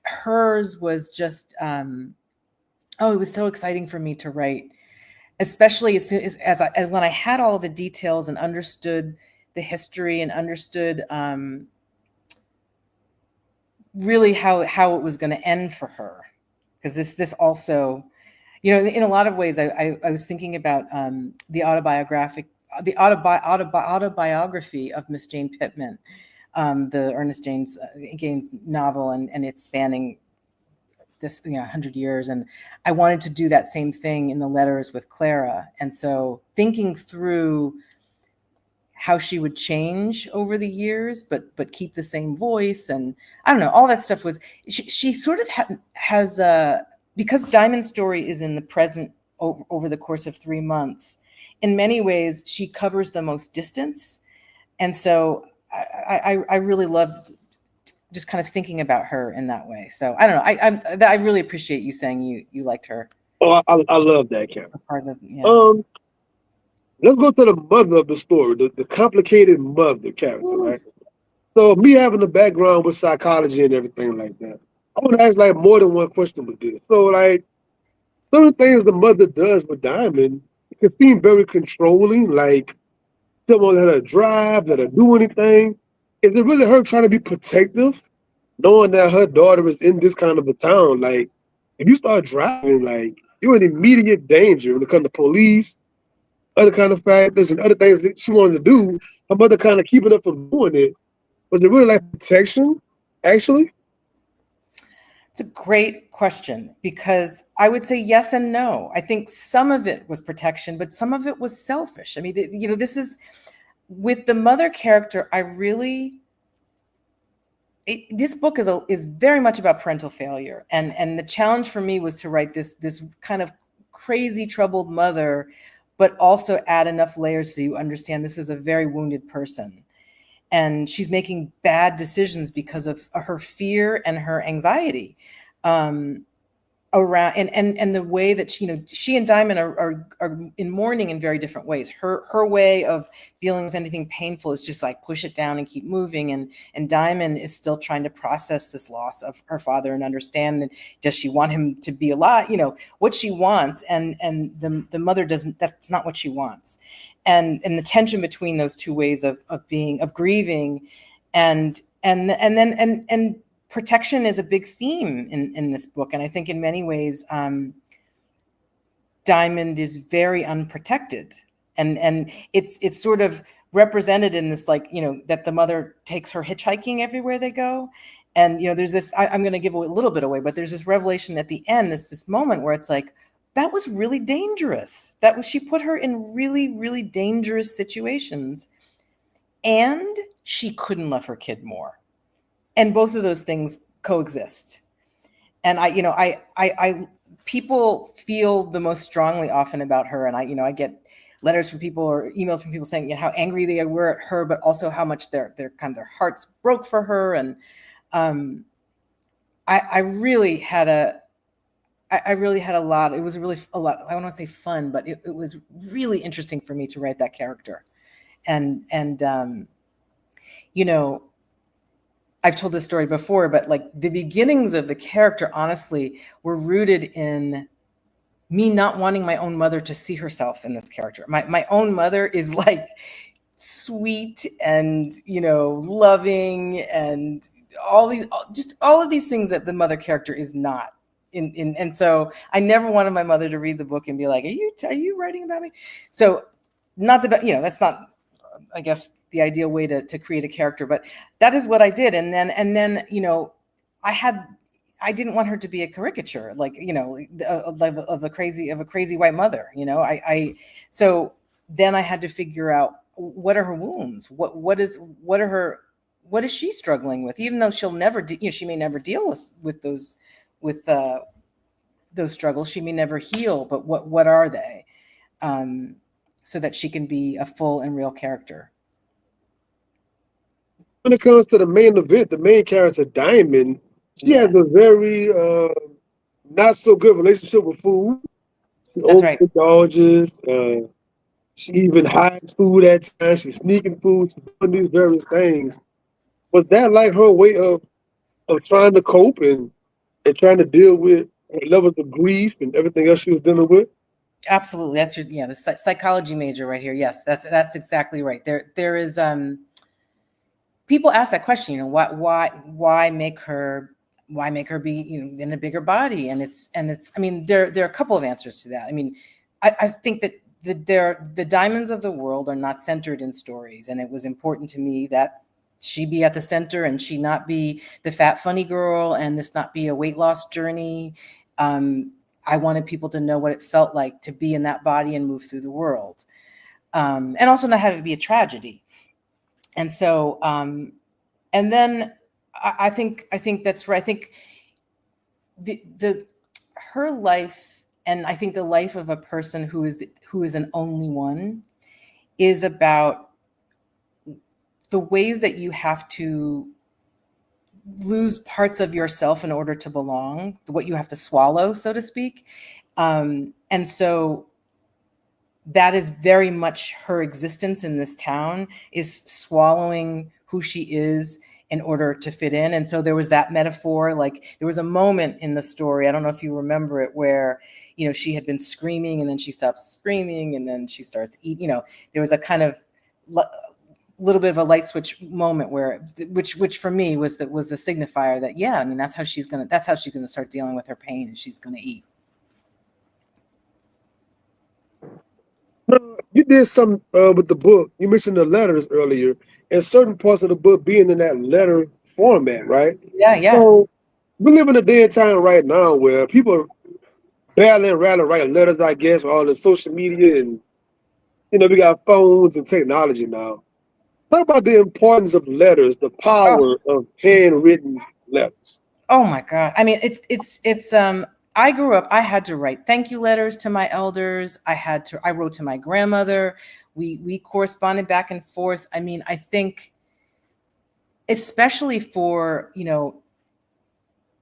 hers was just, it was so exciting for me to write, especially as soon as when I had all the details and understood the history and understood really how it was going to end for her. Because this also, in a lot of ways, I was thinking about the autobiography of Miss Jane Pittman, the Ernest Gaines novel, and it's spanning this 100 years, and I wanted to do that same thing in the letters with Clara. And so thinking through how she would change over the years, but keep the same voice, and I don't know, all that stuff was she sort of has because Diamond's story is in the present over the course of 3 months. In many ways, she covers the most distance, and so I really loved just kind of thinking about her in that way. So I don't know. I really appreciate you saying you liked her. Oh, I love that character. Part of, yeah. Let's go to the mother of the story, the complicated mother character, right? So me having a background with psychology and everything like that, I want to ask like more than one question with this. So like certain things the mother does with Diamond, it can seem very controlling, like she don't let her drive, let her do anything. Is it really her trying to be protective, knowing that her daughter is in this kind of a town? Like, if you start driving, like, you're in immediate danger when it comes to police, other kind of factors, and other things that she wanted to do. Her mother kind of keeping her from doing it. Was it really like protection, actually? It's a great question, because I would say yes and no. I think some of it was protection, but some of it was selfish. I mean, this is with the mother character. This book is very much about parental failure, and the challenge for me was to write this kind of crazy troubled mother, but also add enough layers so you understand this is a very wounded person, and she's making bad decisions because of her fear and her anxiety around, and the way that she and Diamond are in mourning in very different ways. Her way of dealing with anything painful is just like push it down and keep moving, and Diamond is still trying to process this loss of her father and understand, and does she want him to be alive, what she wants, and the mother doesn't. That's not what she wants, and the tension between those two ways of grieving, and protection is a big theme in this book. And I think in many ways, Diamond is very unprotected, and it's sort of represented in this, like, that the mother takes her hitchhiking everywhere they go. And, there's this, I'm going to give a little bit away, but there's this revelation at the end, this moment where it's like, that was really dangerous. She put her in really, really dangerous situations, and she couldn't love her kid more. and both of those things coexist. And I people feel the most strongly often about her, and I get letters from people or emails from people saying, how angry they were at her, but also how much their their hearts broke for her. And I really had a lot. It was really a lot. I don't want to say fun, but it was really interesting for me to write that character. And I've told this story before, but like the beginnings of the character, honestly, were rooted in me not wanting my own mother to see herself in this character. My own mother is like sweet and, loving and all of these things that the mother character is not. And so I never wanted my mother to read the book and be like, are you writing about me? So not the, that's not, I guess, the ideal way to create a character, but that is what I did. And then, I didn't want her to be a caricature, like, of a crazy white mother, so then I had to figure out, what are her wounds? What is she struggling with? Even though she'll never, she may never deal with those struggles. She may never heal, but what are they? So that she can be a full and real character. When it comes to the main event, the main character, Diamond, she has a very not so good relationship with food. She That's right. overindulges. She even hides food at times. She's sneaking food. She's doing these various things. Was that like her way of trying to cope and trying to deal with her levels of grief and everything else she was dealing with? Absolutely. That's the psychology major right here. Yes, that's exactly right. There is people ask that question, why make her be, in a bigger body? And it's I mean, there are a couple of answers to that. I mean, I think that the diamonds of the world are not centered in stories, and it was important to me that she be at the center and she not be the fat funny girl, and this not be a weight loss journey. I wanted people to know what it felt like to be in that body and move through the world, and also not have it be a tragedy. And so, and then I think that's right. I think her life, and I think the life of a person who is an only one, is about the ways that you have to lose parts of yourself in order to belong, what you have to swallow, so to speak. And so that is very much her existence in this town, is swallowing who she is in order to fit in. And so there was that metaphor, like there was a moment in the story, I don't know if you remember it, where, she had been screaming and then she stops screaming and then she starts eating, there was a kind of little bit of a light switch moment where, which for me was the signifier that, I mean, that's how she's gonna start dealing with her pain, and she's gonna eat. You did some with the book. You mentioned the letters earlier, and certain parts of the book being in that letter format, right? Yeah. So we live in a day and time right now where people barely and rarely write letters, I guess, with all the social media and we got phones and technology now. Talk about the importance of letters, the Oh, power of handwritten letters. oh my God. I mean, it's I grew up, I had to write thank you letters to my elders. I wrote to my grandmother. We corresponded back and forth. I mean, I think especially for,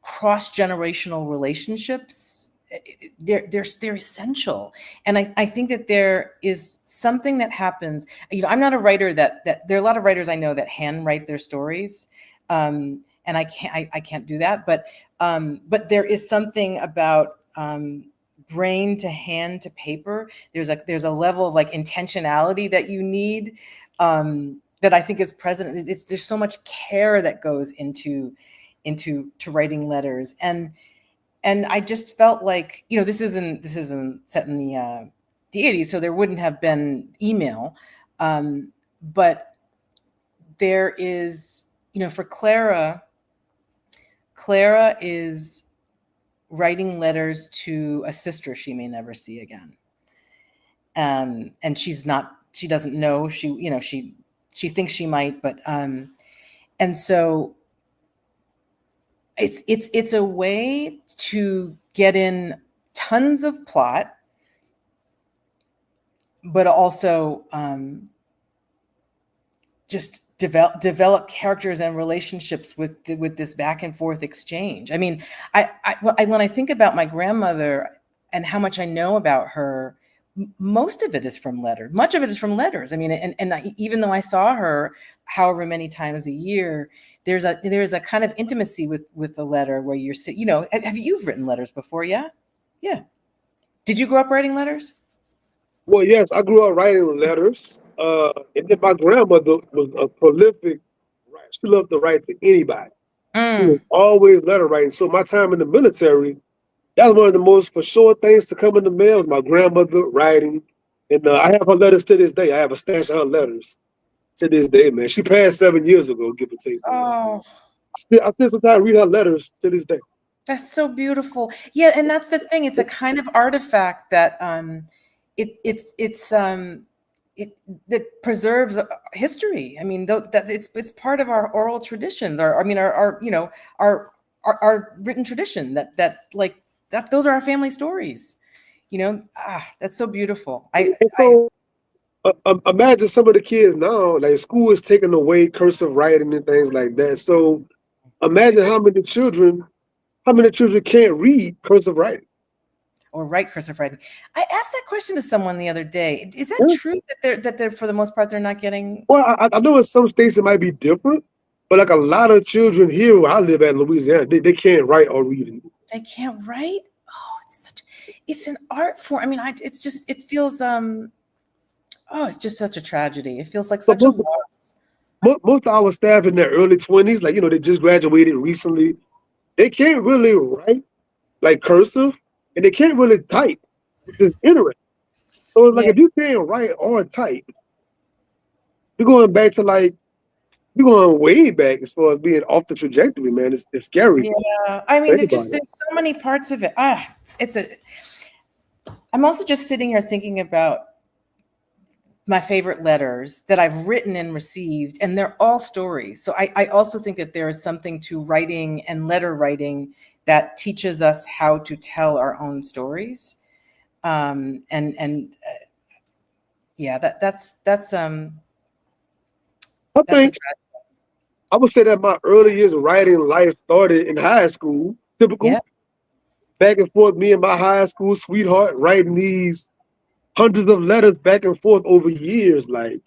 cross-generational relationships, they're essential. And I think that there is something that happens. I'm not a writer that there are a lot of writers I know that handwrite their stories. And I can't do that. But there is something about brain to hand to paper. There's a level of like intentionality that you need, that I think is present. There's so much care that goes into writing letters. And I just felt like, this isn't set in the 80s, so there wouldn't have been email. But there is, for Clara is writing letters to a sister she may never see again. And she doesn't know, she thinks she might, but, and so it's a way to get in tons of plot, but also just develop characters and relationships with this back and forth exchange. I mean, when I think about my grandmother and how much I know about her, most of it is from letters. Much of it is from letters. I mean, even though I saw her however many times a year, there's a kind of intimacy with a letter where you're, you know, have you've written letters before? Yeah. Yeah. Did you grow up writing letters? Well, yes, I grew up writing letters. And then my grandmother was a prolific writer. She loved to write to anybody. She was Mm. always letter writing. So my time in the military, that was one of the most for sure things to come in the mail. Was my grandmother writing, and I have her letters to this day. I have a stash of her letters to this day, man. She passed 7 years ago, give or take. But Oh, I still sometimes read her letters to this day. that's so beautiful. Yeah, and that's the thing. It's a kind of artifact that it that preserves history. I mean, that it's part of our oral traditions. Our you know our written tradition that like that those are our family stories. You know, that's so beautiful. And so imagine some of the kids now, like school is taking away cursive writing and things like that. So imagine how many children can't read cursive writing. or write cursive writing. I asked that question to someone the other day. Is that Yeah. true that they're for the most part they're not getting? Well, I know in some states it might be different, but like a lot of children here where I live at in Louisiana, they can't write or read it. They can't write. Oh, it's an art form. I mean, it's just it feels oh, it's just such a tragedy. It feels like So such a loss. most of our staff in their early 20s, like, they just graduated recently, they can't really write like cursive and they can't really type, which is interesting. So it's like Yeah, if you can't write or type, you're going back to like, you're going way back as far as being off the trajectory, man. It's scary. yeah. I mean, Think about it. there's so many parts of it. It's a. I'm also just sitting here thinking about my favorite letters that I've written and received, and they're all stories. So I also think that there is something to writing and letter writing that teaches us how to tell our own stories. Yeah, I that's a think I would say that my early years of writing life started in high school. Typical yeah. back and forth, me and my high school sweetheart writing these hundreds of letters back and forth over years. Like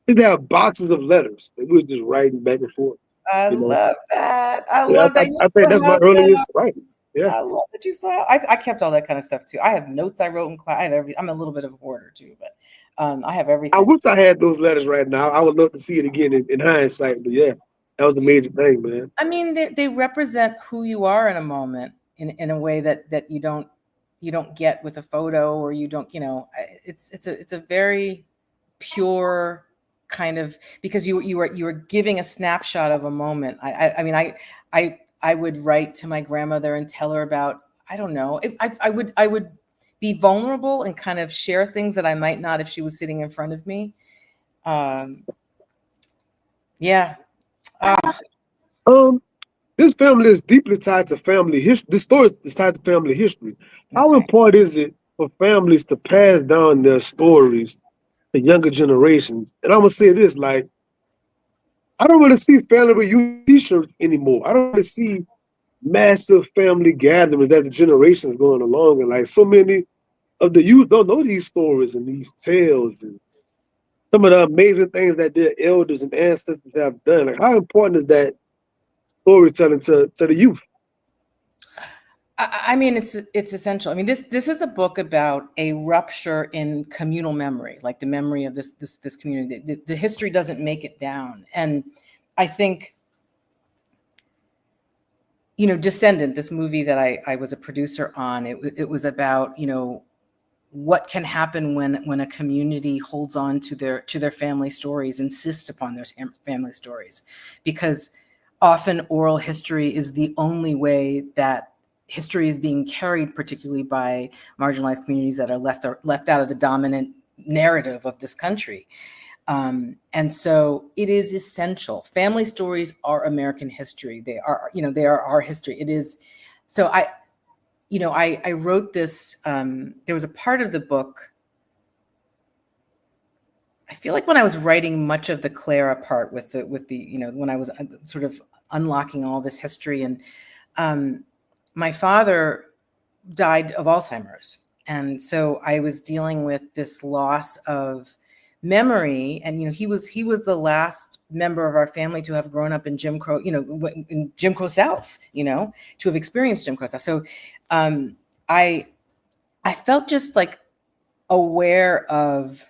we'd have boxes of letters that we were just writing back and forth. I You know, love that. I yeah, love that you I think still that's my have that. earliest writing. Yeah, I love that you saw. I kept all that kind of stuff too. I have notes I wrote in class. I have I'm a little bit of a hoarder too, but I have I everything. wish I had those letters right now. I would love to see it again in hindsight. But yeah, that was the major thing, man. I mean, they represent who you are in a moment in a way that you don't get with a photo, or you don't, you know, it's a very pure kind of, because you were giving a snapshot of a moment. I mean, I would write to my grandmother and tell her about, I don't know, I would be vulnerable and kind of share things that I might not if she was sitting in front of me. Um, yeah. Ah, Um, this family is deeply tied to family history. This story is tied to family history. that's How right. important is it for families to pass down their stories to younger generations? And I'm gonna say this: like, I don't really see family reunion T-shirts anymore. I don't really see massive family gatherings as the generations going along, and like so many of the youth don't know these stories and these tales and some of the amazing things that their elders and ancestors have done. Like, how important is that storytelling to the youth? I mean, it's essential. I mean, this is a book about a rupture in communal memory, like the memory of this community. The history doesn't make it down, and I think, you know, Descendant, this movie that I was a producer on, it was about, you know, what can happen when a community holds on to their family stories, insists upon their family stories, because often oral history is the only way that history is being carried, particularly by marginalized communities that are left out of the dominant narrative of this country. And so it is essential. Family stories are American history. They are, they are our history. It is. So I wrote this, there was a part of the book, I feel like when I was writing much of the Clara part with the, when I was sort of unlocking all this history, and my father died of Alzheimer's. And so I was dealing with this loss of memory. And, he was the last member of our family to have grown up in Jim Crow, in Jim Crow South, to have experienced Jim Crow South. So I felt just like aware of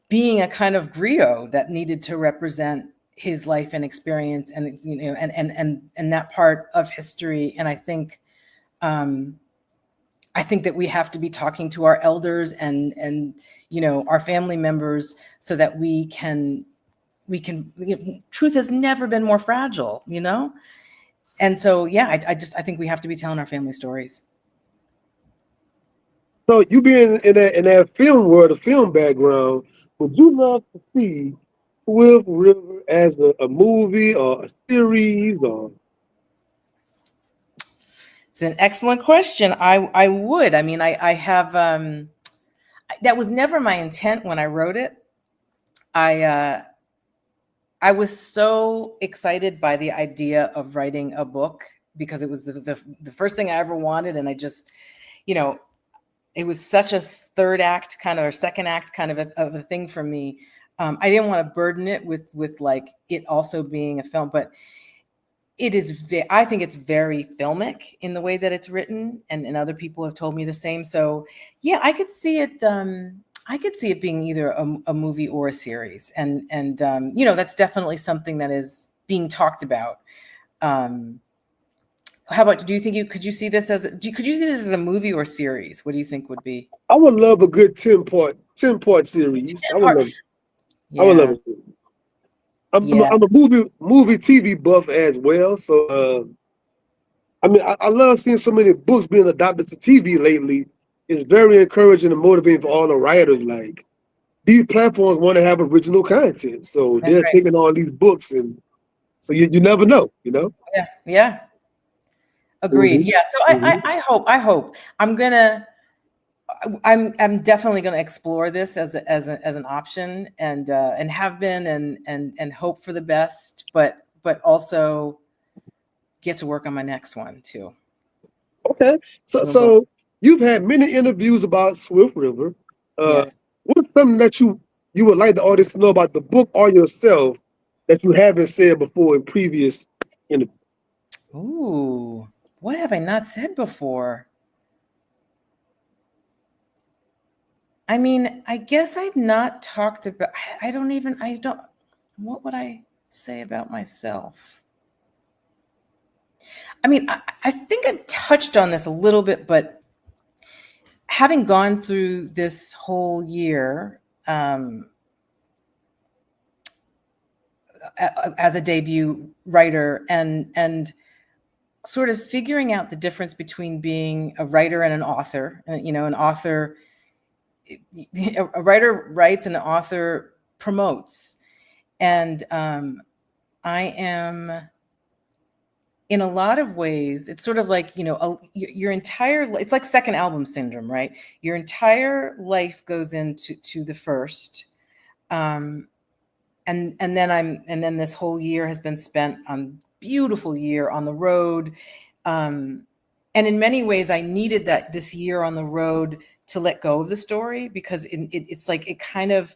being a kind of griot that needed to represent his life and experience, and and that part of history. And I think that we have to be talking to our elders and our family members so that we can truth has never been more fragile, and so I think we have to be telling our family stories. So you being in that film world, a film background, would you love to see Swift River as a movie or a series or? It's an excellent question. I would. I mean, I have that was never my intent when I wrote it. I was so excited by the idea of writing a book because it was the first thing I ever wanted, and I just, it was such a third act kind of or second act kind of a thing for me. I didn't want to burden it with like it also being a film, but it is. I think it's very filmic in the way that it's written, and other people have told me the same. So yeah, I could see it. I could see it being either a movie or a series, and that's definitely something that is being talked about. How about, could you see this as a movie or series? What do you think would be? I would love a good 10-part series. I would love it. I would love Yeah. it. I'm Yeah. a movie TV buff as well. So I mean I love seeing so many books being adopted to TV lately. It's very encouraging and motivating for all the writers. Like these platforms want to have original content, so That's they're right. taking all these books, and so you never know, Yeah. Yeah. Agreed. Mm-hmm. Yeah. So I hope I'm definitely going to explore this as an option, and have been, and hope for the best, but also get to work on my next one too. Okay, so you've had many interviews about Swift River. Yes. What's something that you would like the audience to know about the book or yourself that you haven't said before in previous interviews? Ooh, what have I not said before? I mean, I guess I've not talked about, I don't, what would I say about myself? I mean, I think I've touched on this a little bit, but having gone through this whole year as a debut writer, and sort of figuring out the difference between being a writer and an author, and an author, a writer writes and an author promotes. And I am, in a lot of ways, it's sort of like, your entire, it's like second album syndrome, right? Your entire life goes into the first. And then this whole year has been spent on beautiful year on the road. And in many ways, I needed this year on the road to let go of the story, because it's like it kind of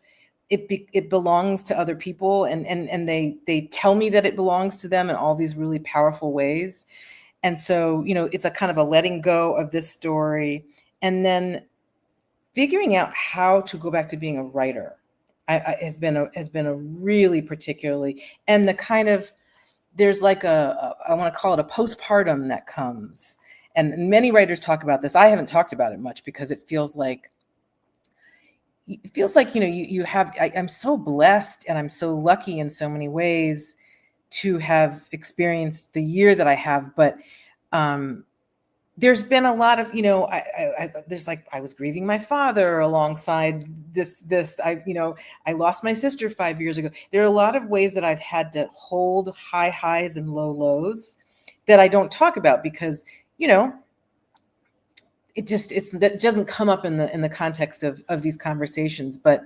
it belongs to other people, and they tell me that it belongs to them in all these really powerful ways. And so it's a kind of a letting go of this story, and then figuring out how to go back to being a writer has been a really particularly, and the kind of, there's like I want to call it a postpartum that comes. And many writers talk about this. I haven't talked about it much because it feels like you have, I'm so blessed and I'm so lucky in so many ways to have experienced the year that I have, but there's been a lot of, there's like, I was grieving my father alongside I lost my sister 5 years ago. There are a lot of ways that I've had to hold high highs and low lows that I don't talk about because, it doesn't come up in the context of these conversations. But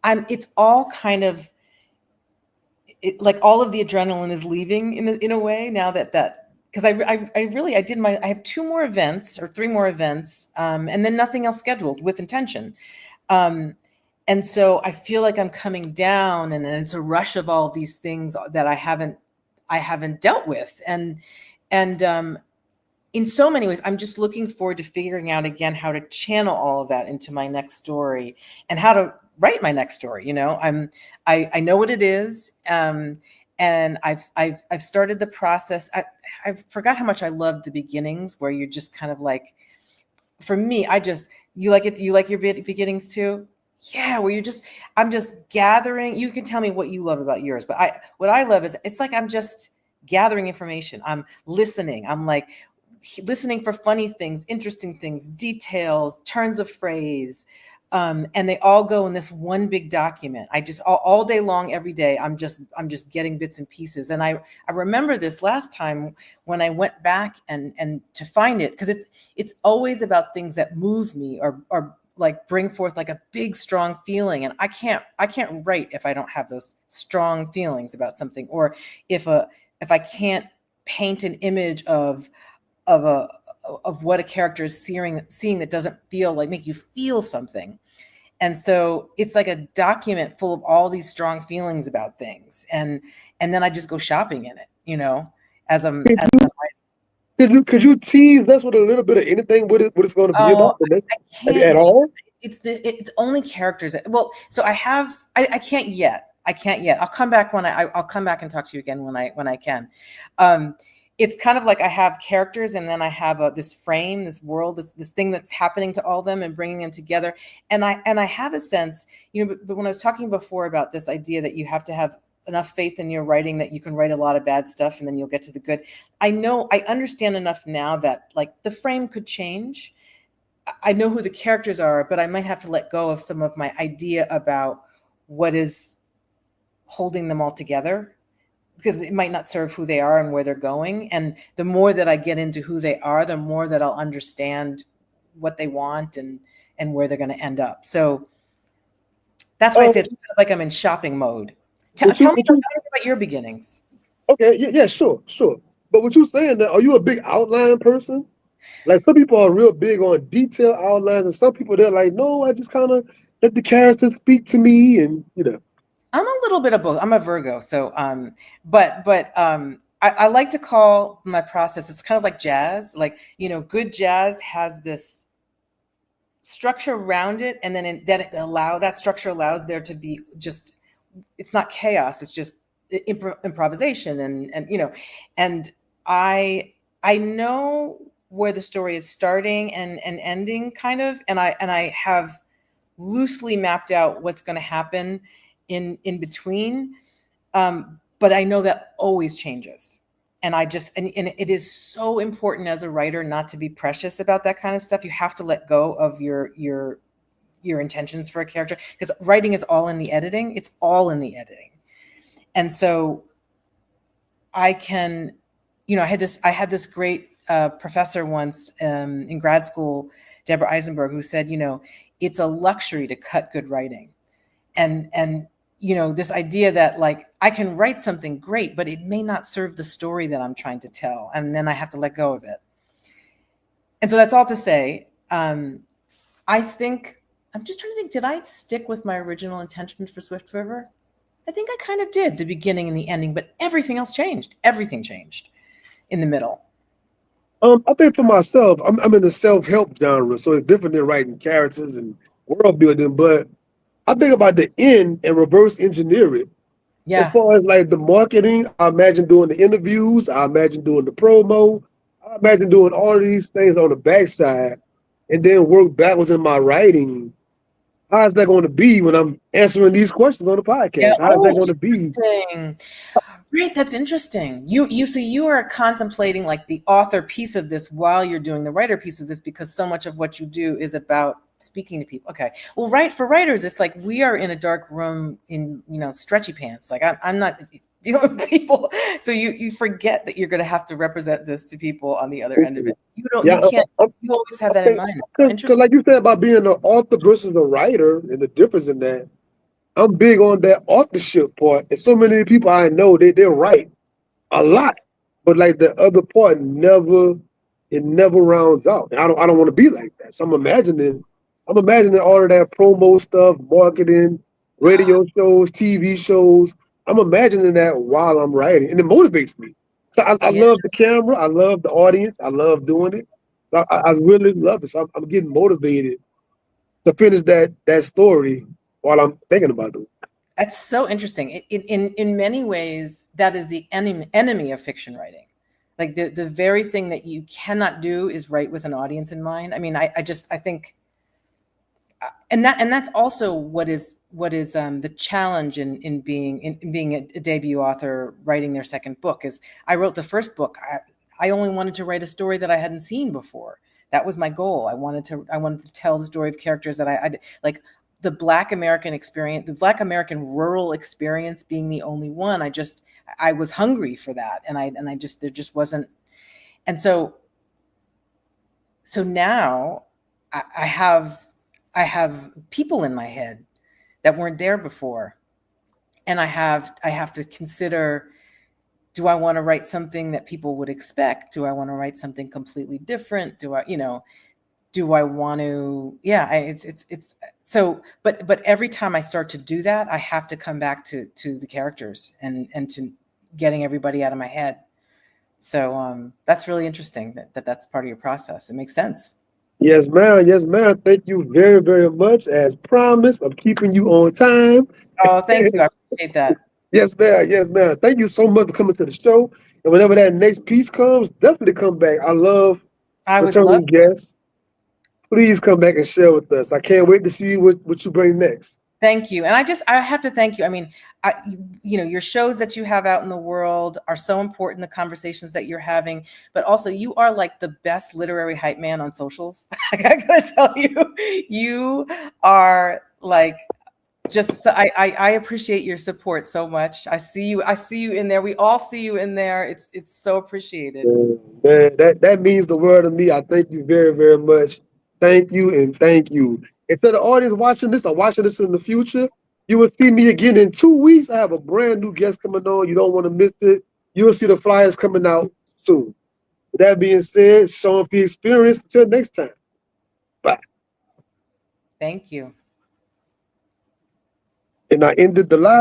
it's all kind of, like all of the adrenaline is leaving in a way now that because I have 2 more events or 3 more events, and then nothing else scheduled with intention. And so I feel like I'm coming down, and it's a rush of all of these things that I haven't dealt with. And in so many ways, I'm just looking forward to figuring out again how to channel all of that into my next story and how to write my next story. I know what it is. And I've started the process. I forgot how much I loved the beginnings, where you're just kind of like, for me, you like it. You like your beginnings too? Yeah. Where I'm just gathering. You can tell me what you love about yours, but what I love is it's like, I'm just gathering information. I'm listening. I'm like listening for funny things, interesting things, details, turns of phrase. And they all go in this one big document. I just all day long, every day, I'm just getting bits and pieces. And I remember this last time when I went back and to find it, because it's always about things that move me or like bring forth like a big, strong feeling. And I can't write if I don't have those strong feelings about something, or if I can't paint an image of what a character is seeing that doesn't make you feel something. And so it's like a document full of all these strong feelings about things. And then I just go shopping in it, as I'm, Could as you could you tease us with a little bit of anything what it's going to be oh, about I can't at yet. all? It's only characters. Well, so I can't yet. I can't yet. I'll come back I'll come back and talk to you again when I can. It's kind of like I have characters, and then I have this frame, this world, this thing that's happening to all of them and bringing them together. And I have a sense, but when I was talking before about this idea that you have to have enough faith in your writing that you can write a lot of bad stuff and then you'll get to the good. I understand enough now that like the frame could change. I know who the characters are, but I might have to let go of some of my idea about what is holding them all together, because it might not serve who they are and where they're going. And the more that I get into who they are, the more that I'll understand what they want and where they're going to end up. So that's why I Um, say it's kind of like I'm in shopping mode. what you, Tell me what you, about your beginnings. okay, yeah, sure, sure. But what you saying that, are you a big outline person? Like some people are real big on detail outlines, and some people they're like, no, I just kind of let the characters speak to me, and I'm a little bit of both. I'm a Virgo, so I like to call my process. It's kind of like jazz. Like good jazz has this structure around it, and then that structure allows there to be just, it's not chaos. It's just improvisation, and I know where the story is starting and ending, kind of, and I have loosely mapped out what's going to happen in between. But I know that always changes. And and it is so important as a writer not to be precious about that kind of stuff. You have to let go of your intentions for a character, because writing is all in the editing. It's all in the editing. And so I can, I had this great professor once in grad school, Deborah Eisenberg, who said, it's a luxury to cut good writing. And this idea that like I can write something great, but it may not serve the story that I'm trying to tell, and then I have to let go of it. And so that's all to say, I think, I'm just trying to think, did I stick with my original intentions for Swift River? I think I kind of did, the beginning and the ending, but everything else changed. Everything changed in the middle. I think for myself, I'm in the self-help genre, so it's different than writing characters and world building. But I think about the end and reverse engineer it. As Yeah. far as like the marketing, I imagine doing the interviews, I imagine doing the promo, I imagine doing all of these things on the backside, and then work backwards in my writing. How is that going to be when I'm answering these questions on the Yeah. podcast? How is that Oh, going to be? interesting. Right, that's interesting. So you are contemplating like the author piece of this while you're doing the writer piece of this, because so much of what you do is about speaking to people. Okay. Well, right, for writers, it's like we are in a dark room in, stretchy pants. Like I'm not dealing with people. So you forget that you're going to have to represent this to people on the other end of it. Yeah, You can't, you always have that in mind. It's so because interesting. like you said about being an author versus a writer and the difference in that, I'm big on that authorship part. And so many people I know, they're right a lot, but like the other part never rounds out. And I don't want to be like that. So I'm imagining all of that promo stuff, marketing, radio shows, TV shows. I'm imagining that while I'm writing, and it motivates me. So I Yeah. love the camera, I love the audience, I love doing it. I really love it. So I'm getting motivated to finish that story while I'm thinking about it. That's so interesting. In many ways, that is the enemy of fiction writing. Like the very thing that you cannot do is write with an audience in mind. I mean, I think, and that's also what is the challenge in being a debut author writing their second book. Is I wrote the first book. I only wanted to write a story that I hadn't seen before. That was my goal. I wanted to tell the story of characters that I like, the Black American experience, the Black American rural experience being the only one. I was hungry for that, and I just there just wasn't. And so now I have people in my head that weren't there before, and I have to consider, do I want to write something that people would expect? Do I want to write something completely different? Do I want to, yeah, it's so, but every time I start to do that, I have to come back to the characters and to getting everybody out of my head. So that's really interesting that's part of your process. It makes sense. Yes, ma'am. Yes, ma'am. Thank you very, very much. As promised, I'm keeping you on time. Oh, thank you. I appreciate that. Yes, ma'am. Yes, ma'am. Thank you so much for coming to the show. And whenever that next piece comes, definitely come back. I love I would love. returning guests. Please come back and share with us. I can't wait to see what you bring next. Thank you. And I have to thank you. I mean, your shows that you have out in the world are so important, the conversations that you're having, but also you are like the best literary hype man on socials. Like, I gotta tell you, you are like, just, I appreciate your support so much. I see you in there. We all see you in there. It's so appreciated. Man, that means the world to me. I thank you very, very much. Thank you and thank you. And to the audience watching this or watching this in the future, you will see me again in 2 weeks. I have a brand new guest coming on. You don't want to miss it. You will see the flyers coming out soon. With that being said, Sean P. Experience. Until next time. Bye. Thank you. And I ended the live.